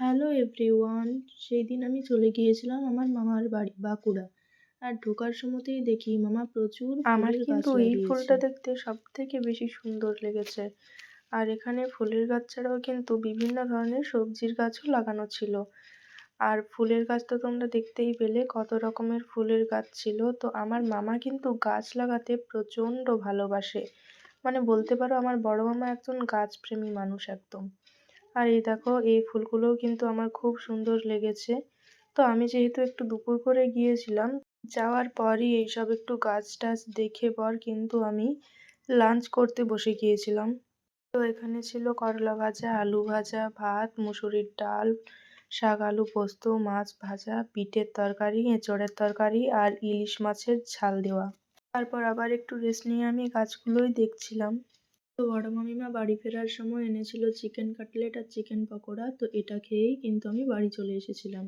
Hello everyone! সেইদিন আমি চলে গিয়েছিলাম আমার মামার বাড়ি বাঁকুড়া। আর ঢোকার সময়তেই দেখি মামা প্রচুর আমার ফুলের গাছ কিন্তু এই লাগিয়েছে। ফুলটা দেখতে সবথেকে বেশি সুন্দর লেগেছে। আর এখানে ফুলের গাছ ছাড়াও কিন্তু বিভিন্ন ধরনের সবজির গাছও লাগানো ছিল। আর ফুলের গাছ তো তোমরা দেখতেই পেলে কত রকমের ফুলের গাছ ছিল। তো আমার মামা কিন্তু গাছ লাগাতে প্রচণ্ড ভালোবাসে। মানে বলতে পারো আমার বড় মামা একজন গাছপ্রেমী মানুষ একদম। আর এই দেখো এই ফুলগুলোও কিন্তু আমার খুব সুন্দর লেগেছে। তো আমি যেহেতু একটু দুপুর করে গিয়েছিলাম, যাওয়ার পরই এইসব একটু গাছ-টাছ দেখে পর কিন্তু আমি লাঞ্চ করতে বসে গিয়েছিলাম। তো এখানে ছিল করলা ভাজা, আলু ভাজা, ভাত, মুসুরির ডাল, শাক আলু পোস্ত, মাছ ভাজা, পিঠের তরকারি, এঁচোড়ের তরকারি আর ইলিশ মাছের ঝাল দেওয়া। তারপর আবার একটু রেস্ট নিয়ে আমি গাছগুলোই দেখছিলাম। তো বড় মামিমা বাড়ি ফেরার সময় এনেছিল চিকেন কাটলেট আর চিকেন পকোড়া। তো এটা খেয়েই কিন্তু আমি বাড়ি চলে এসেছিলাম।